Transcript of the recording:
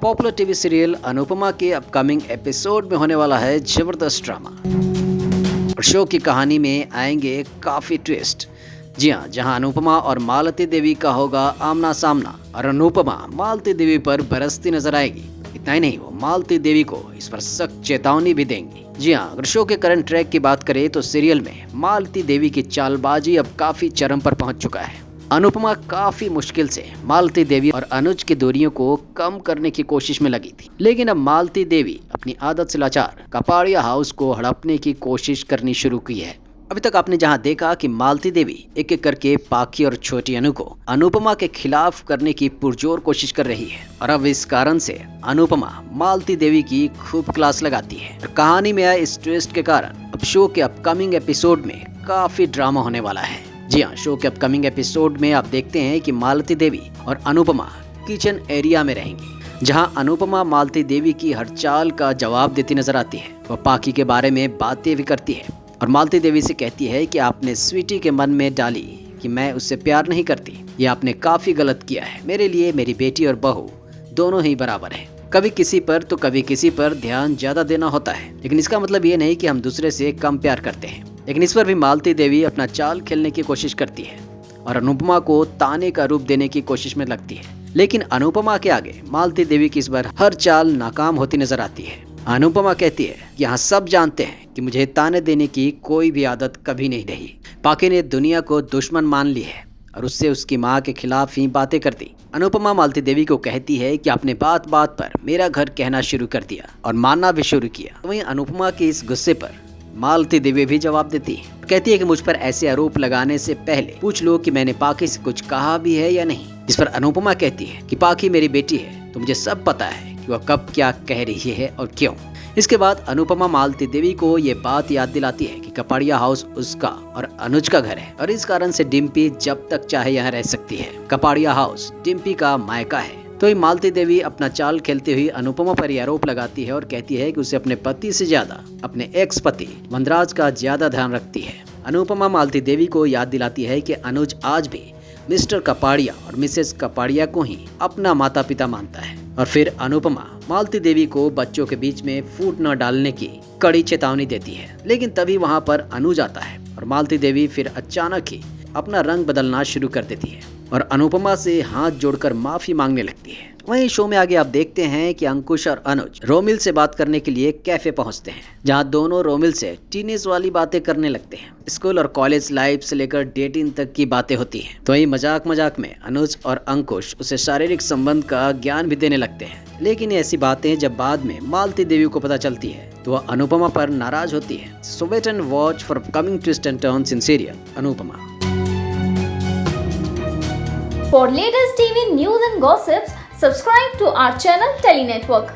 Popular TV serial Anupama के upcoming episode में होने वाला है जबरदस्त ड्रामा और शो की कहानी में आएंगे काफी ट्विस्ट। जी हाँ, जहाँ अनुपमा और मालती देवी का होगा आमना सामना और अनुपमा मालती देवी पर बरसती नजर आएगी। इतना ही नहीं, वो मालती देवी को इस पर सख्त चेतावनी भी देंगी। जी हाँ, अगर शो के करंट ट्रैक की बात करें तो सीरियल में मालती देवी की चालबाजी अब काफी चरम पर पहुंच चुका है। अनुपमा काफी मुश्किल से मालती देवी और अनुज की दूरियों को कम करने की कोशिश में लगी थी, लेकिन अब मालती देवी अपनी आदत से लाचार कपाड़िया हाउस को हड़पने की कोशिश करनी शुरू की है। अभी तक आपने जहां देखा कि मालती देवी एक एक करके पाकी और छोटी अनु को अनुपमा के खिलाफ करने की पुरजोर कोशिश कर रही है, और अब इस कारण से अनुपमा मालती देवी की खूब क्लास लगाती है। और कहानी में आए इस ट्विस्ट के कारण अब शो के अपकमिंग एपिसोड में काफी ड्रामा होने वाला है। जी हाँ, शो के अपकमिंग एपिसोड में आप देखते हैं कि मालती देवी और अनुपमा किचन एरिया में रहेंगी, जहां अनुपमा मालती देवी की हर चाल का जवाब देती नजर आती है। वह पाकी के बारे में बातें भी करती है और मालती देवी से कहती है कि आपने स्वीटी के मन में डाली कि मैं उससे प्यार नहीं करती। ये आपने काफी गलत किया है। मेरे लिए मेरी बेटी और बहू दोनों ही बराबर है। कभी किसी पर तो कभी किसी पर ध्यान ज्यादा देना होता है, लेकिन इसका मतलब ये नहीं कि हम दूसरे से कम प्यार करते हैं। लेकिन इस पर भी मालती देवी अपना चाल खेलने की कोशिश करती है और अनुपमा को ताने का रूप देने की कोशिश में लगती है, लेकिन अनुपमा के आगे मालती देवी की इस बार हर चाल नाकाम होती नजर आती है। अनुपमा कहती है कि यहाँ सब जानते हैं कि मुझे ताने देने की कोई भी आदत कभी नहीं रही। पाकी ने दुनिया को दुश्मन मान ली है और उससे उसकी माँ के खिलाफ ही बातें करती। अनुपमा मालती देवी को कहती है कि आपने बात बात पर मेरा घर कहना शुरू कर दिया और मानना भी शुरू किया। वहीं अनुपमा के इस गुस्से पर मालती देवी भी जवाब देती है, कहती है कि मुझ पर ऐसे आरोप लगाने से पहले पूछ लो कि मैंने पाकी से कुछ कहा भी है या नहीं। जिस पर अनुपमा कहती है कि पाकी मेरी बेटी है, तो मुझे सब पता है कि वह कब क्या कह रही है और क्यों। इसके बाद अनुपमा मालती देवी को ये बात याद दिलाती है कि कपाड़िया हाउस उसका और अनुज का घर है और इस कारण से डिम्पी जब तक चाहे यहाँ रह सकती है। कपाड़िया हाउस डिम्पी का मायका है। तो ये मालती देवी अपना चाल खेलते हुए अनुपमा पर यह आरोप लगाती है और कहती है कि उसे अपने पति से ज्यादा अपने एक्स पति वनराज का ज्यादा ध्यान रखती है। अनुपमा मालती देवी को याद दिलाती है कि अनुज आज भी मिस्टर कपाड़िया और मिसेस कपाड़िया को ही अपना माता पिता मानता है। और फिर अनुपमा मालती देवी को बच्चों के बीच में फूट न डालने की कड़ी चेतावनी देती है, लेकिन तभी वहां पर अनुज आता है और मालती देवी फिर अचानक ही अपना रंग बदलना शुरू कर देती है और अनुपमा से हाथ जोड़कर माफी मांगने लगती है। वहीं शो में आगे आप देखते हैं कि अंकुश और अनुज रोमिल से बात करने के लिए कैफे पहुंचते हैं, जहां दोनों रोमिल से टीनेज वाली बातें करने लगते हैं। स्कूल और कॉलेज लाइफ से लेकर डेटिंग तक की बातें होती हैं। तो वहीं मजाक मजाक में अनुज और अंकुश उसे शारीरिक संबंध का ज्ञान भी देने लगते हैं, लेकिन ऐसी बातें जब बाद में मालती देवी को पता चलती है तो वह अनुपमा पर नाराज होती है। So wait and watch for coming twist and turns in serial Anupamaa. For latest TV news and gossips, subscribe to our channel Telenetwork.